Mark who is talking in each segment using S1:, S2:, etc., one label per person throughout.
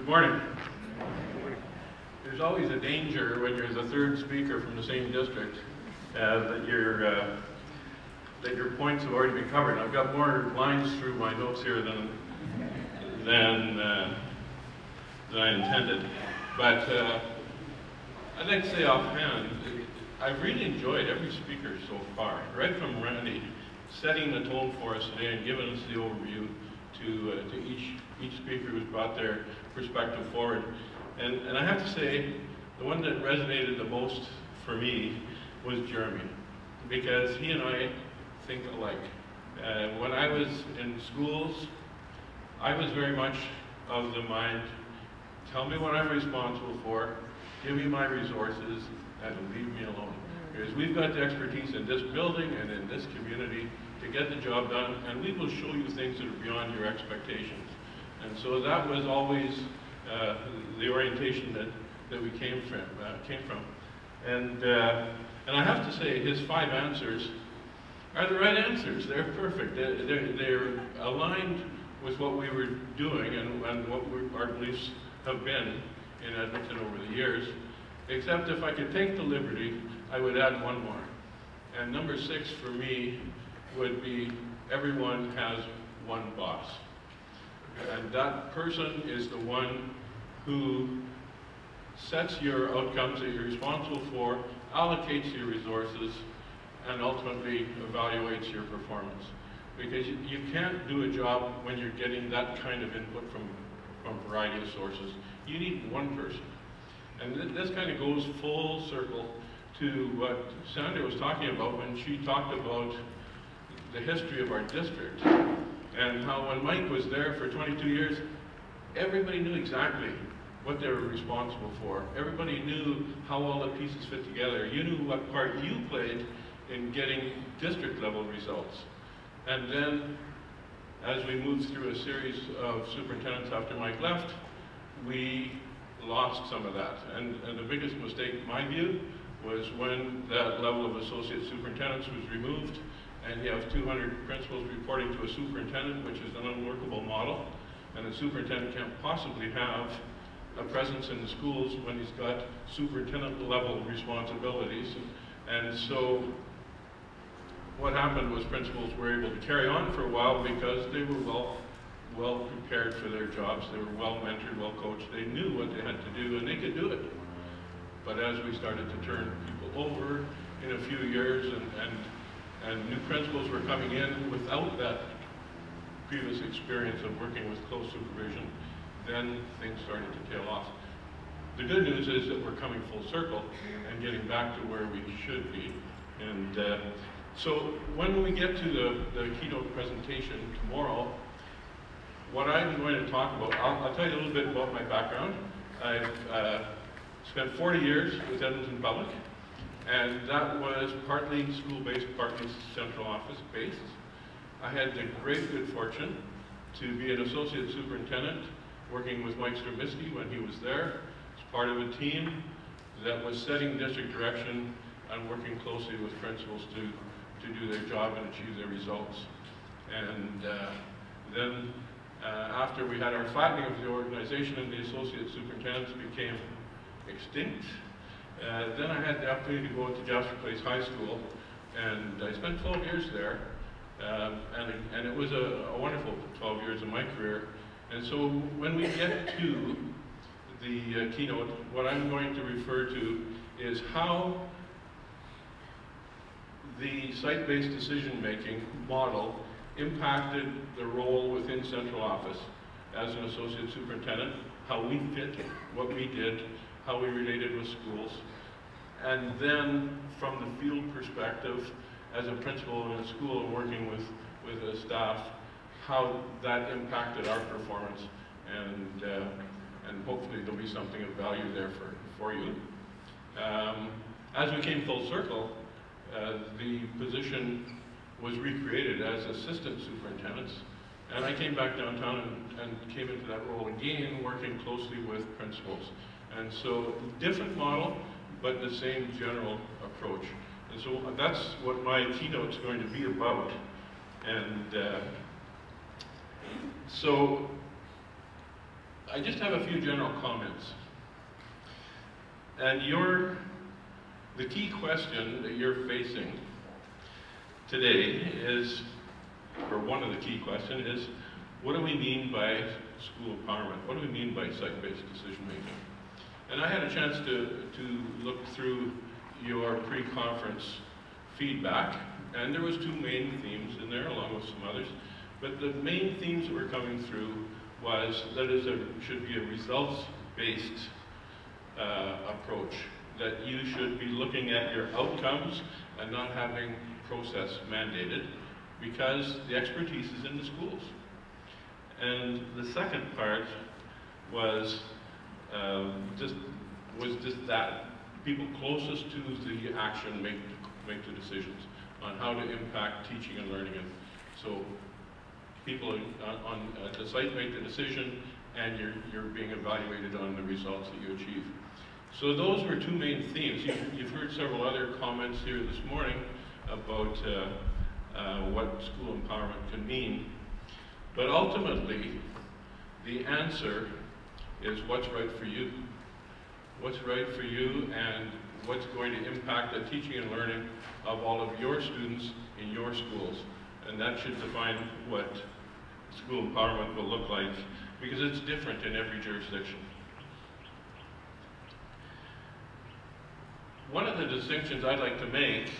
S1: Good morning. There's always a danger when you're the third speaker from the same district that your points have already been covered. I've got more lines through my notes here than I intended. But I'd like to say offhand, I've really enjoyed every speaker so far, right from Randy setting the tone for us today and giving us the overview to each speaker who's brought their perspective forward. And I have to say, the one that resonated the most for me was Jeremy, because he and I think alike. When I was in schools, I was very much of the mind, tell me what I'm responsible for, give me my resources, and leave me alone. Because we've got the expertise in this building and in this community to get the job done, and we will show you things that are beyond your expectations. And so that was always the orientation that we came from. And I have to say, his 5 answers are the right answers. They're perfect. They're aligned with what we were doing and what our beliefs have been in Edmonton over the years. Except if I could take the liberty, I would add one more. And number 6 for me would be, everyone has one boss. And that person is the one who sets your outcomes that you're responsible for, allocates your resources, and ultimately evaluates your performance. Because you can't do a job when you're getting that kind of input from a variety of sources. You need one person. And this kind of goes full circle to what Sandra was talking about when she talked about the history of our district, and how when Mike was there for 22 years, everybody knew exactly what they were responsible for. Everybody knew how all the pieces fit together. You knew what part you played in getting district level results. And then, as we moved through a series of superintendents after Mike left, we lost some of that. And the biggest mistake, in my view, was when that level of associate superintendents was removed, and you have 200 principals reporting to a superintendent, which is an unworkable model. And the superintendent can't possibly have a presence in the schools when he's got superintendent level responsibilities. And so what happened was principals were able to carry on for a while because they were well prepared for their jobs. They were well mentored, well coached. They knew what they had to do, and they could do it. But as we started to turn people over in a few years, and new principals were coming in without that previous experience of working with close supervision, then things started to tail off. The good news is that we're coming full circle and getting back to where we should be. And so when we get to the keynote presentation tomorrow, what I'm going to talk about, I'll tell you a little bit about my background. I've spent 40 years with Edmonton Public, and that was partly school-based, partly central office-based. I had the great good fortune to be an associate superintendent working with Mike Stramiski when he was there, as part of a team that was setting district direction and working closely with principals to do their job and achieve their results. And then after we had our flattening of the organization and the associate superintendents became extinct, then I had the opportunity to go to Jasper Place High School, and I spent 12 years there, and it was a wonderful 12 years of my career. And so when we get to the keynote, what I'm going to refer to is how the site-based decision-making model impacted the role within central office as an associate superintendent, how we fit, what we did, how we related with schools, and then from the field perspective, as a principal in a school and working with the staff, how that impacted our performance, and hopefully there'll be something of value there for you. As we came full circle, the position was recreated as assistant superintendents, and I came back downtown and came into that role again, working closely with principals. And so, different model, but the same general approach. And so that's what my keynote's going to be about. And so I just have a few general comments. And the key question that you're facing today is, or one of the key questions is, what do we mean by school empowerment? What do we mean by site-based decision-making? And I had a chance to look through your pre-conference feedback, and there was two main themes in there, along with some others. But the main themes that were coming through was that it should be a results-based approach, that you should be looking at your outcomes and not having process mandated, because the expertise is in the schools. And the second part was just that people closest to the action make the decisions on how to impact teaching and learning. And so people at the site make the decision, and you're being evaluated on the results that you achieve. So those were two main themes. You've heard several other comments here this morning about what school empowerment can mean. But ultimately, the answer is what's right for you. What's right for you, and what's going to impact the teaching and learning of all of your students in your schools. And that should define what school empowerment will look like, because it's different in every jurisdiction. One of the distinctions I'd like to make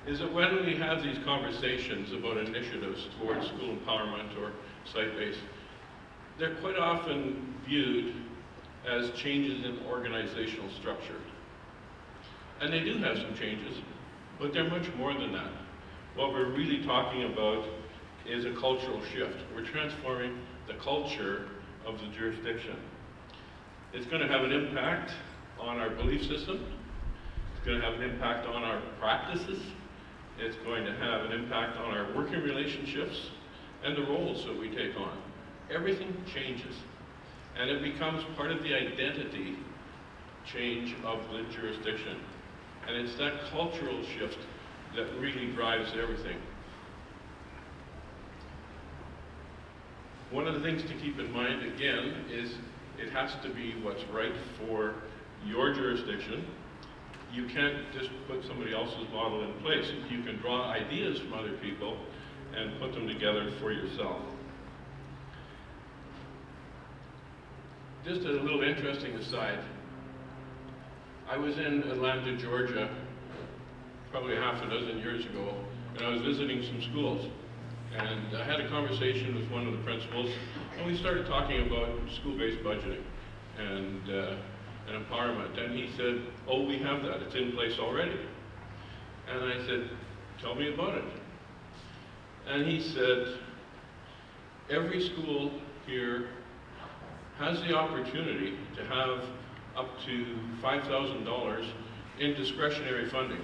S1: is that when we have these conversations about initiatives towards school empowerment or site-based, they're quite often viewed as changes in organizational structure. And they do have some changes, but they're much more than that. What we're really talking about is a cultural shift. We're transforming the culture of the jurisdiction. It's going to have an impact on our belief system. It's going to have an impact on our practices. It's going to have an impact on our working relationships and the roles that we take on. Everything changes, and it becomes part of the identity change of the jurisdiction. And it's that cultural shift that really drives everything. One of the things to keep in mind, again, is it has to be what's right for your jurisdiction. You can't just put somebody else's model in place. You can draw ideas from other people and put them together for yourself. Just a little interesting aside. I was in Atlanta, Georgia, probably half a dozen years ago, and I was visiting some schools. And I had a conversation with one of the principals, and we started talking about school-based budgeting and empowerment. And he said, oh, we have that, it's in place already. And I said, tell me about it. And he said, every school here has the opportunity to have up to $5,000 in discretionary funding.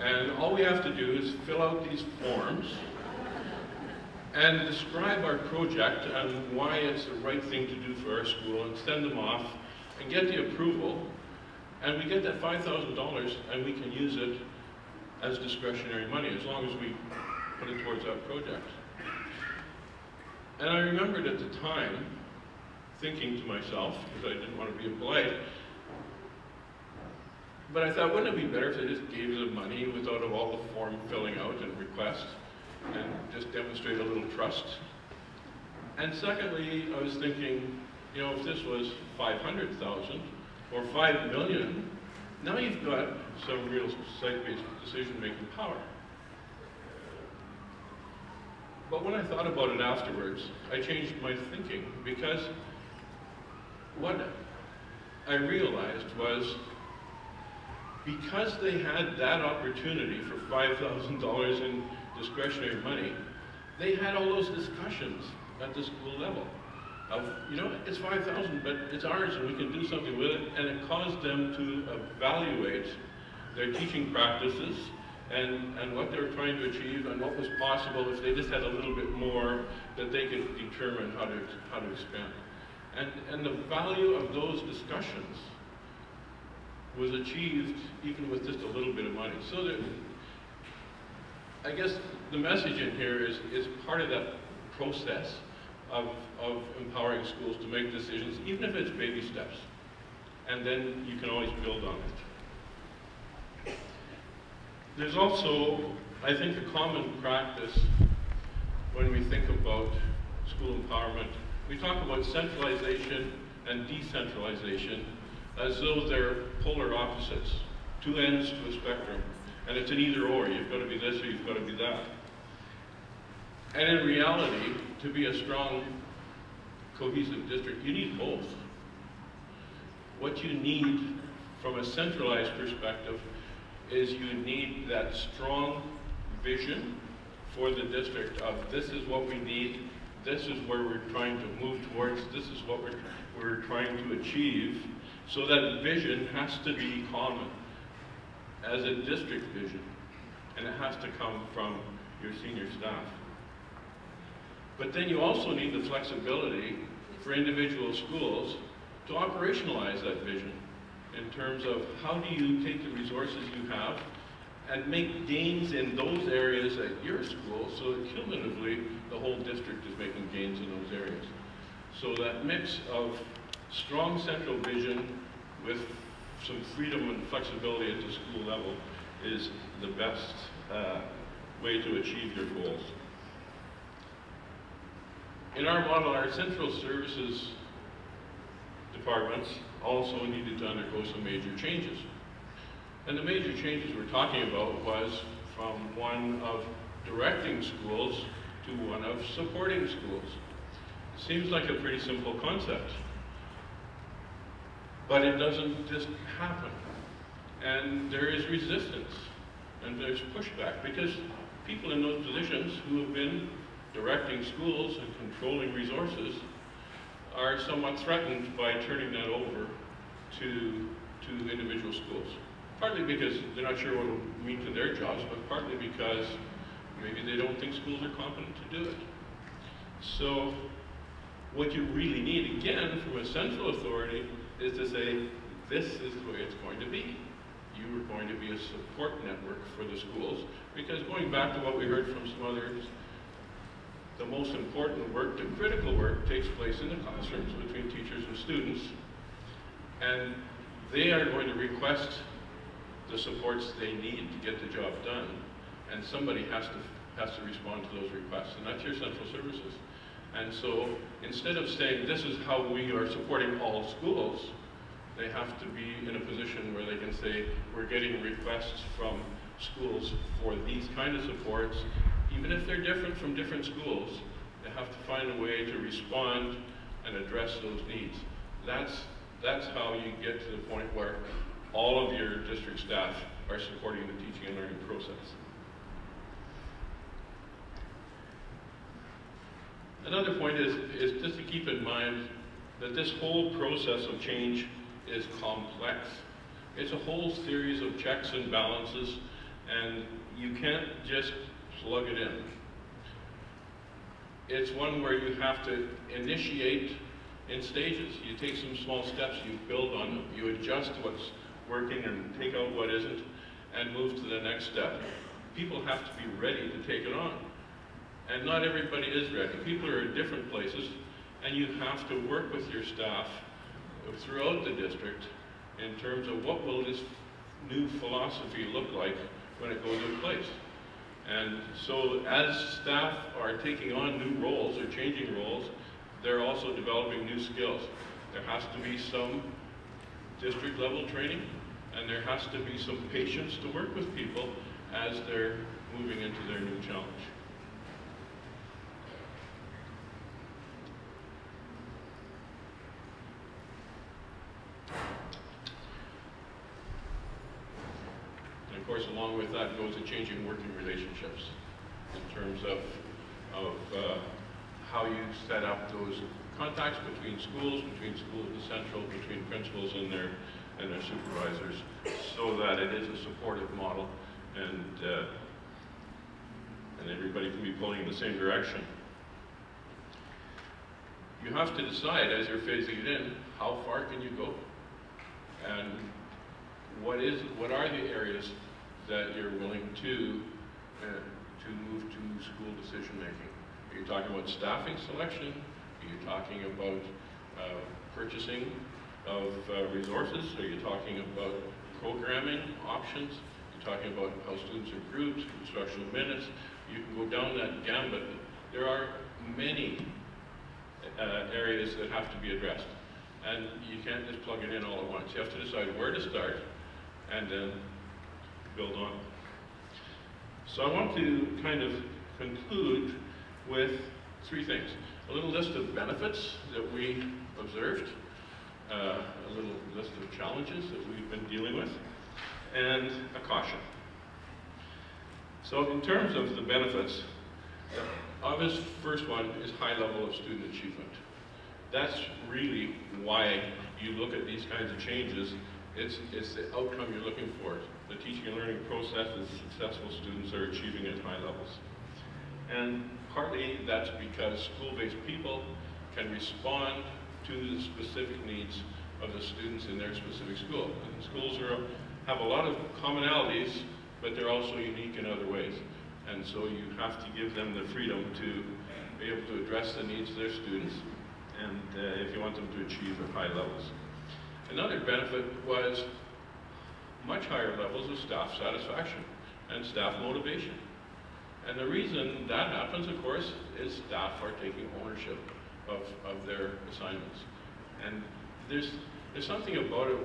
S1: And all we have to do is fill out these forms and describe our project and why it's the right thing to do for our school, and send them off and get the approval, and we get that $5,000 and we can use it as discretionary money as long as we put it towards our project. And I remembered at the time thinking to myself, because I didn't want to be impolite, but I thought, wouldn't it be better if they just gave the money without all the form filling out and request, and just demonstrate a little trust? And secondly, I was thinking, you know, if this was 500,000 or 5 million, now you've got some real site-based decision-making power. But when I thought about it afterwards, I changed my thinking, because what I realized was, because they had that opportunity for $5,000 in discretionary money, they had all those discussions at the school level of, you know, it's 5,000, but it's ours and we can do something with it. And it caused them to evaluate their teaching practices and what they were trying to achieve and what was possible if they just had a little bit more that they could determine how to expand. And the value of those discussions was achieved even with just a little bit of money. So that, I guess the message in here is part of that process of empowering schools to make decisions, even if it's baby steps. And then you can always build on it. There's also, I think, a common practice when we think about school empowerment. We talk about centralization and decentralization as though they're polar opposites, two ends to a spectrum. And it's an either or. You've got to be this or you've got to be that. And in reality, to be a strong, cohesive district, you need both. What you need from a centralized perspective is you need that strong vision for the district of this is what we need, this is where we're trying to move towards, this is what we're trying to achieve. So that vision has to be common as a district vision, and it has to come from your senior staff. But then you also need the flexibility for individual schools to operationalize that vision in terms of how do you take the resources you have and make gains in those areas at your school so that cumulatively the whole district is making gains in those areas. So that mix of strong central vision with some freedom and flexibility at the school level is the best way to achieve your goals. In our model, our central services departments also needed to undergo some major changes. And the major changes we're talking about was from one of directing schools to one of supporting schools. Seems like a pretty simple concept, but it doesn't just happen. And there is resistance, and there's pushback, because people in those positions who have been directing schools and controlling resources are somewhat threatened by turning that over to individual schools. Partly because they're not sure what it will mean to their jobs, but partly because maybe they don't think schools are competent to do it. So what you really need, again, from a central authority, is to say, this is the way it's going to be. You are going to be a support network for the schools, because going back to what we heard from some others, the most important work, the critical work, takes place in the classrooms between teachers and students, and they are going to request the supports they need to get the job done, and somebody has to respond to those requests, and that's your central services. And so instead of saying this is how we are supporting all schools, they have to be in a position where they can say we're getting requests from schools for these kind of supports. Even if they're different from different schools, they have to find a way to respond and address those needs. That's how you get to the point where all of your district staff are supporting the teaching and learning process. Another point is just to keep in mind that this whole process of change is complex. It's a whole series of checks and balances, and you can't just plug it in. It's one where you have to initiate in stages. You take some small steps, you build on them, you adjust what's working and take out what isn't, and move to the next step. People have to be ready to take it on. And not everybody is ready. People are in different places, and you have to work with your staff throughout the district in terms of what will this new philosophy look like when it goes in place. And so as staff are taking on new roles or changing roles, they're also developing new skills. There has to be some district level training, and there has to be some patience to work with people as they're moving into their new challenge. Of course, along with that goes a change in working relationships in terms of how you set up those contacts between schools and central, between principals and their supervisors, so that it is a supportive model and everybody can be pulling in the same direction. You have to decide as you're phasing it in, how far can you go? And what are the areas that you're willing to move to school decision making? Are you talking about staffing selection? Are you talking about purchasing of resources? Are you talking about programming options? You're talking about how students are grouped, instructional minutes. You can go down that gambit. There are many areas that have to be addressed. And you can't just plug it in all at once. You have to decide where to start and then build on. So I want to kind of conclude with three things. A little list of benefits that we observed, a little list of challenges that we've been dealing with, and a caution. So in terms of the benefits, the obvious first one is high level of student achievement. That's really why you look at these kinds of changes. It's the outcome you're looking for. The teaching and learning process is successful students are achieving at high levels. And partly that's because school-based people can respond to the specific needs of the students in their specific school. And schools have a lot of commonalities, but they're also unique in other ways. And so you have to give them the freedom to be able to address the needs of their students, and if you want them to achieve at high levels. Another benefit was much higher levels of staff satisfaction and staff motivation. And the reason that happens, of course, is staff are taking ownership of their assignments. And there's something about it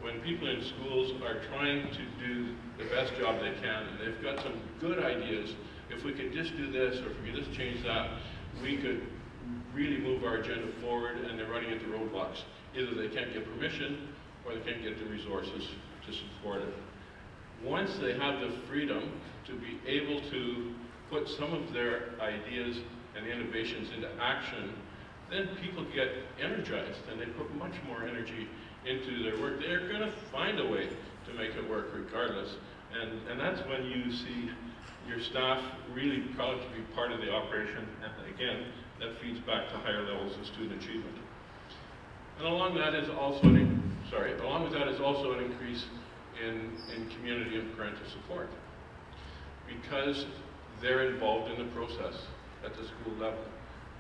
S1: when people in schools are trying to do the best job they can, and they've got some good ideas. If we could just do this, or if we could just change that, we could really move our agenda forward, and they're running into roadblocks. Either they can't get permission, or they can't get the resources to support it. Once they have the freedom to be able to put some of their ideas and innovations into action, then people get energized, and they put much more energy into their work. They're going to find a way to make it work regardless. And that's when you see your staff really proud to be part of the operation. And again, that feeds back to higher levels of student achievement. And along with that is also an increase in community and parental support, because they're involved in the process at the school level.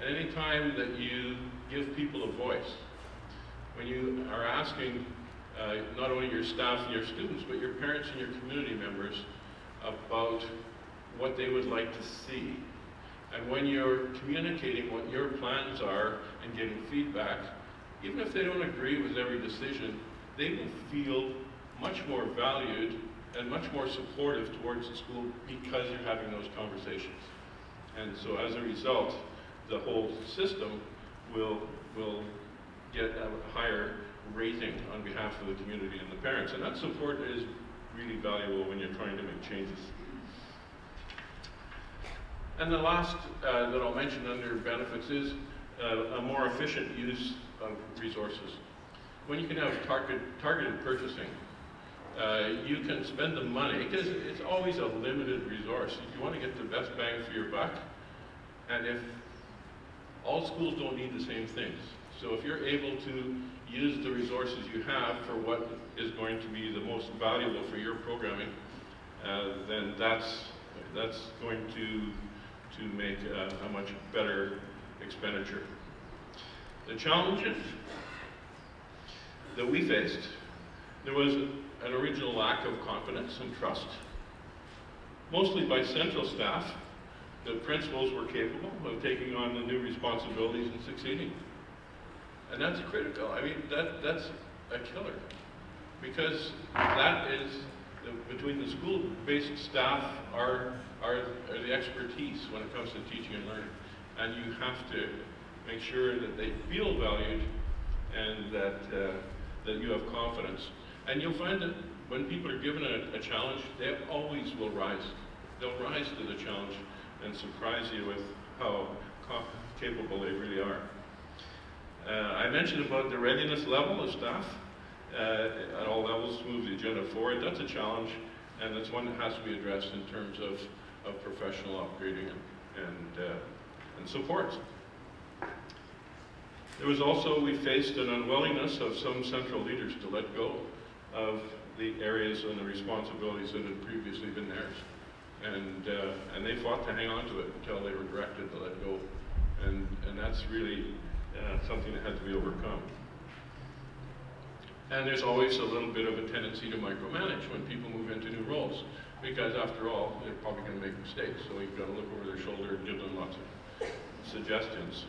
S1: And any time that you give people a voice, when you are asking not only your staff and your students, but your parents and your community members about what they would like to see, and when you're communicating what your plans are and getting feedback, even if they don't agree with every decision, they will feel much more valued and much more supportive towards the school because you're having those conversations. And so as a result, the whole system will get a higher rating on behalf of the community and the parents. And that support is really valuable when you're trying to make changes. And the last that I'll mention under benefits is a more efficient use of resources. When you can have targeted purchasing, you can spend the money, because it's always a limited resource. You want to get the best bang for your buck, and if all schools don't need the same things. So if you're able to use the resources you have for what is going to be the most valuable for your programming, then that's going to make a much better expenditure. The challenges that we faced, there was an original lack of confidence and trust, mostly by central staff, that principals were capable of taking on the new responsibilities and succeeding. And that's critical. I mean, that's a killer, because that is, between the school-based staff are the expertise when it comes to teaching and learning. And you have to make sure that they feel valued and that you have confidence. And you'll find that when people are given a challenge, they always will rise. They'll rise to the challenge and surprise you with how capable they really are. I mentioned about the readiness level of staff at all levels to move the agenda forward. That's a challenge, and it's one that has to be addressed in terms of professional upgrading and support. There was also, we faced an unwillingness of some central leaders to let go of the areas and the responsibilities that had previously been theirs. And they fought to hang on to it until they were directed to let go. And that's really something that had to be overcome. And there's always a little bit of a tendency to micromanage when people move into new roles, because after all, they're probably going to make mistakes, so you've got to look over their shoulder and give them lots of suggestions.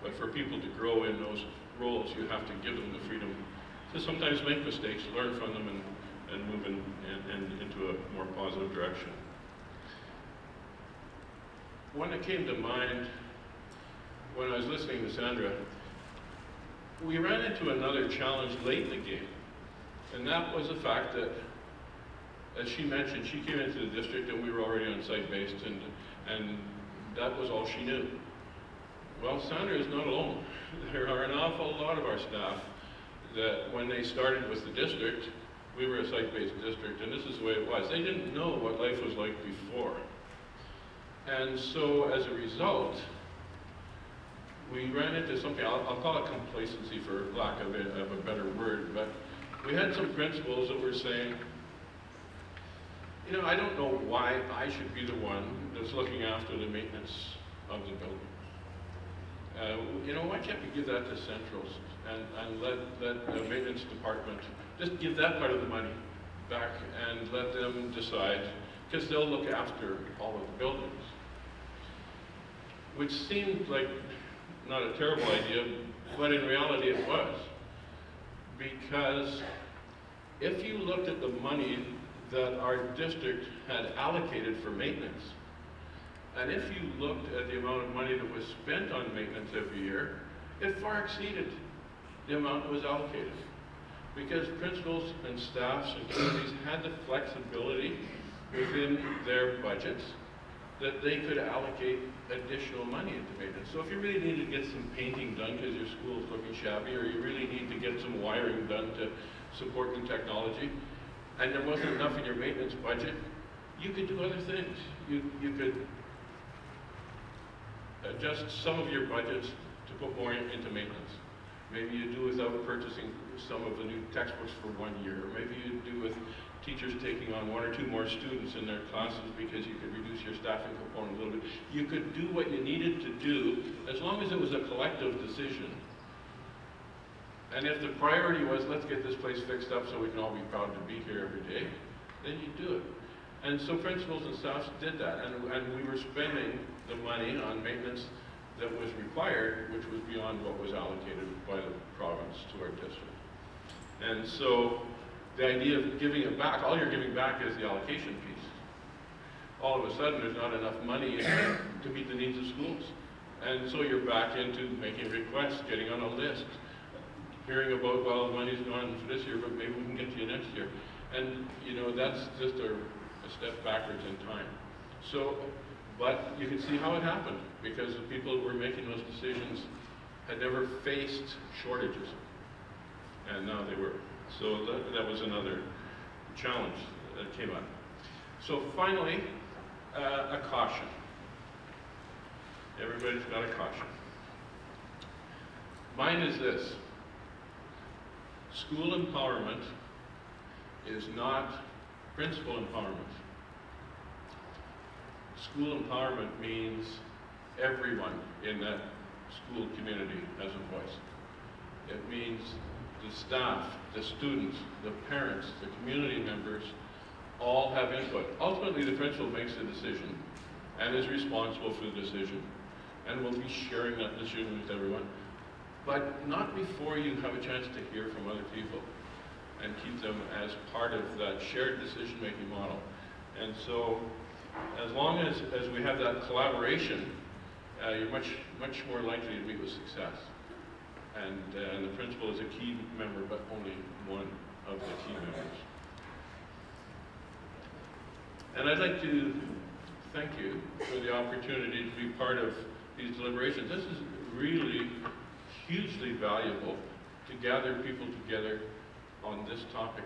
S1: But for people to grow in those roles, you have to give them the freedom to sometimes make mistakes, learn from them, and move into a more positive direction. One that came to mind when I was listening to Sandra, we ran into another challenge late in the game, and that was the fact that, as she mentioned, she came into the district and we were already on site-based, and that was all she knew. Well, Sandra is not alone. There are an awful lot of our staff that when they started with the district, we were a site-based district, and this is the way it was. They didn't know what life was like before. And so as a result, we ran into something, I'll call it complacency for lack of a better word, but we had some principals that were saying, you know, I don't know why I should be the one that's looking after the maintenance of the building. You know, why can't we give that to centrals and let the maintenance department just give that part of the money back and let them decide, because they'll look after all of the buildings. Which seemed like not a terrible idea, but in reality it was. Because if you looked at the money that our district had allocated for maintenance, and if you looked at the amount of money that was spent on maintenance every year, it far exceeded the amount that was allocated. Because principals and staffs and communities had the flexibility within their budgets that they could allocate additional money into maintenance. So if you really need to get some painting done because your school is looking shabby, or you really need to get some wiring done to support new technology, and there wasn't enough in your maintenance budget, you could do other things. You could adjust some of your budgets to put more into maintenance. Maybe you do without purchasing some of the new textbooks for 1 year. Or maybe you do with teachers taking on 1 or 2 more students in their classes because you could reduce your staffing component a little bit. You could do what you needed to do as long as it was a collective decision. And if the priority was, let's get this place fixed up so we can all be proud to be here every day, then you do it. And so principals and staffs did that, and we were spending the money on maintenance that was required, which was beyond what was allocated by the province to our district. And so the idea of giving it back, all you're giving back is the allocation piece. All of a sudden there's not enough money to meet the needs of schools. And so you're back into making requests, getting on a list, hearing about, well, the money's gone for this year, but maybe we can get to you next year. And you know, that's just a step backwards in time. So, but you can see how it happened, because the people who were making those decisions had never faced shortages, and now they were. So that was another challenge that came up. So finally, a caution. Everybody's got a caution. Mine is this: school empowerment is not principal empowerment. School empowerment means everyone in that school community has a voice. It means the staff, the students, the parents, the community members all have input. Ultimately, the principal makes the decision and is responsible for the decision, and will be sharing that decision with everyone, but not before you have a chance to hear from other people and keep them as part of that shared decision-making model. And so, as long as we have that collaboration, you're much more likely to meet with success. And the principal is a key member, but only one of the key members. And I'd like to thank you for the opportunity to be part of these deliberations. This is really hugely valuable to gather people together on this topic.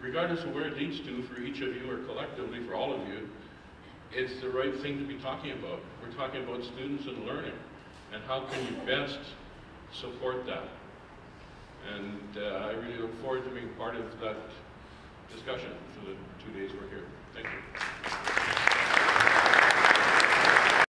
S1: Regardless of where it leads to for each of you, or collectively for all of you, it's the right thing to be talking about. We're talking about students and learning, and how can you best support that. And I really look forward to being part of that discussion for the 2 days we're here. Thank you.